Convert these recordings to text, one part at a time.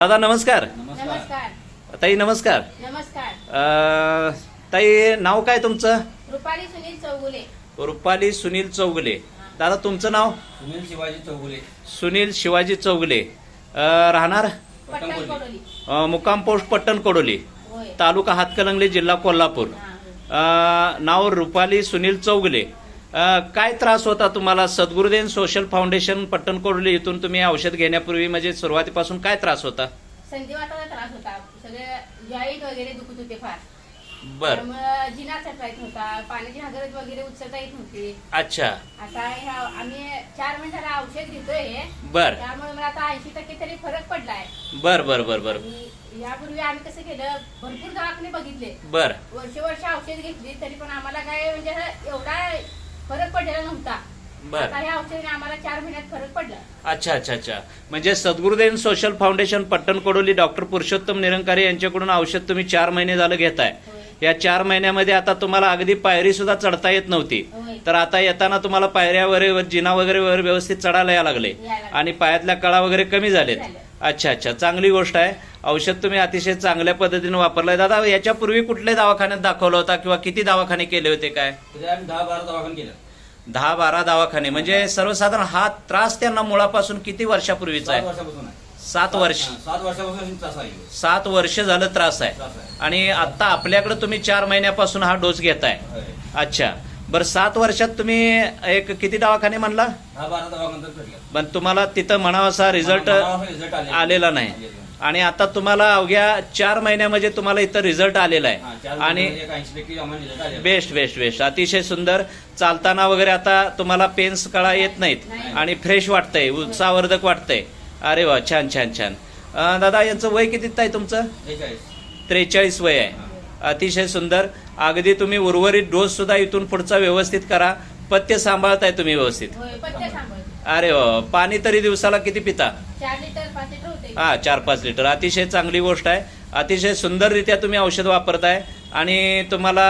दादा नमस्कार. नमस्कार. ताई नमस्कार. नमस्कार. ताई नाव काय तुमचं? रुपाली सुनील चौगुले. रुपाली सुनील चौगुले. दादा तुमचं नाव? सुनील शिवाजी चौगुले. सुनील शिवाजी चौगुले. राहणार पट्टण कोडोली. मुक्काम पोस्ट पट्टण कोडोली, होय. तालुका हातकणंगले, जिल्हा कोल्हापूर. नाव रुपाली सुनील चौगुले. काय त्रास होता तुम्हाला? सद्गुरुदेव सोशल फाउंडेशन पट्टण कोडोली इथून तुम्ही औषध घेण्यापूर्वी म्हणजे सुरुवातीपासून काय त्रास होता? संधिवाताचा त्रास होता. सगळे जॉईंट वगैरे दुखत होते फार. बर. त्यामुळे जिना चटवायत होता. पाण्याची हगरज वगैरे उचलता येत नव्हती. अच्छा. आता आम्ही 4 महिन्याला औषध घेतोय. बर त्यामुळे मला आता 80% तरी फरक पडलाय. बर बर बर बर आणि यापूर्वी आम्ही कसं केलं, भरपूर दवाखाने बघितले, बर वर्ष औषध घेतली, तरी पण आम्हाला काय म्हणजे एवढा फरक पडलेला नव्हता. बर. आता ह्या औषधाने आम्हाला 4 महिन्यात फरक पडला. अच्छा अच्छा अच्छा. म्हणजे सद्गुरुदेव सोशल फाउंडेशन पट्टण कोडोली डॉक्टर पुरुषोत्तम निरंकारी यांच्याकडून औषध तुम्ही 4 महिने झालं घेताय. होय. या 4 महिन्यामध्ये आता तुम्हाला अगदी पायरी सुद्धा चढता येत नव्हती, होय. तर आता येताना तुम्हाला पायऱ्या वगैरे जिना वगैरे व्यवस्थित चढायला यायला लागले आणि पायातल्या कळा वगैरे कमी झालेत. अच्छा अच्छा, चांगली गोष्ट आहे. औषध तुम्ही अतिशय चांगल्या पद्धतीने वापरलंय. दादा याच्यापूर्वी कुठल्या दवाखान्यात दाखवला होता किंवा किती दवाखाने केले होते? काय त्याच्या आम्ही 10-12 दवाखाने केलं. 10-12 दवाखाने. म्हणजे सर्वसाधारण हा त्रास त्यांना मुळापासून किती वर्षापूर्वीचा 7 आहे? वर्षापासून आहे. 7 वर्ष. 7 वर्षापासून त्रास आहे. 7 वर्ष झालं त्रास आहे. त्रास आहे. आणि आता आपल्याकडे तुम्ही 4 महिन्यापासून हा डोस घेताय. होय. अच्छा. बरं, 7 वर्षात तुम्ही एक किती दवाखाने म्हणला? 10-12 दवाखान्यात भेटलं. पण तुम्हाला तिथं म्हणावासा रिझल्ट रिझल्ट आलेला नाही. आणि आता तुम्हाला अवघ्या 4 महिन्यामध्ये तुम्हाला इथं रिझल्ट आलेला आहे. आणि 80% आम्हाला रिझल्ट आले. बेस्ट बेस्ट बेस्ट, अतिशय सुंदर. चालताना वगैरे आता तुम्हाला पेन्स कळा येत नाहीत आणि फ्रेश वाटतंय, उत्साहवर्धक वाटतंय. अरे वा, छान छान छान. दादा यांचं वय किती आहे तुमचं? 43 वय आहे. अतिशय सुंदर. अगदी तुम्ही उर्वरित डोस सुद्धा इथून पुढचा व्यवस्थित करा. पथ्य सांभाळताय तुम्ही व्यवस्थित? होय, पथ्य सांभाळतो. अरे वा. पाणी तरी दिवसाला किती पिता? 4 लिटर 5 लिटर होते. 4-5 लिटर. अतिशय चांगली गोष्ट आहे. अतिशय सुंदररित्या तुम्ही औषध वापरताय आणि तुम्हाला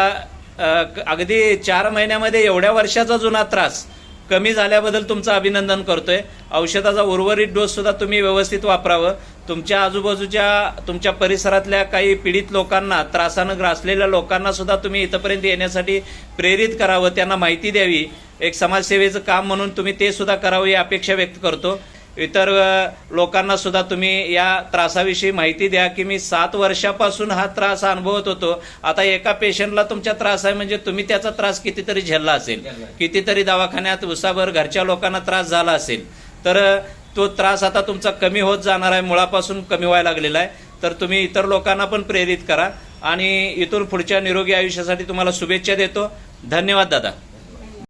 अगदी 4 महिन्यामध्ये एवढ्या वर्षाचा जुना त्रास कमी झाल्याबद्दल तुमचं अभिनंदन करतोय. औषधाचा उर्वरित डोस सुद्धा तुम्ही व्यवस्थित वापरावं. तुमच्या आजूबाजूच्या तुमच्या परिसरातल्या काही पीडित लोकांना, त्रासानं ग्रासलेल्या लोकांना सुद्धा तुम्ही इथपर्यंत येण्यासाठी प्रेरित करावं, त्यांना माहिती द्यावी. एक समाजसेवेचं काम म्हणून तुम्ही ते सुद्धा करावं ही अपेक्षा व्यक्त करतो. इतर लोकांना सुद्धा तुम्ही या त्रासाविषयी माहिती द्या की मी 7 वर्षापासून हा त्रास अनुभवत होतो. आता एका पेशंटला तुमचा त्रास आहे म्हणजे तुम्ही त्याचा त्रास कितीतरी झेलला असेल, कितीतरी दवाखान्यात उसाभर घरच्या लोकांना त्रास झाला असेल. तर तो त्रास आता तुमचा कमी होत जाणार आहे, मुळापासून कमी व्हायला लागलेला आहे. तर तुम्ही इतर लोकांना पण प्रेरित करा आणि इथून पुढच्या निरोगी आयुष्यासाठी तुम्हाला शुभेच्छा देतो. धन्यवाद दादा.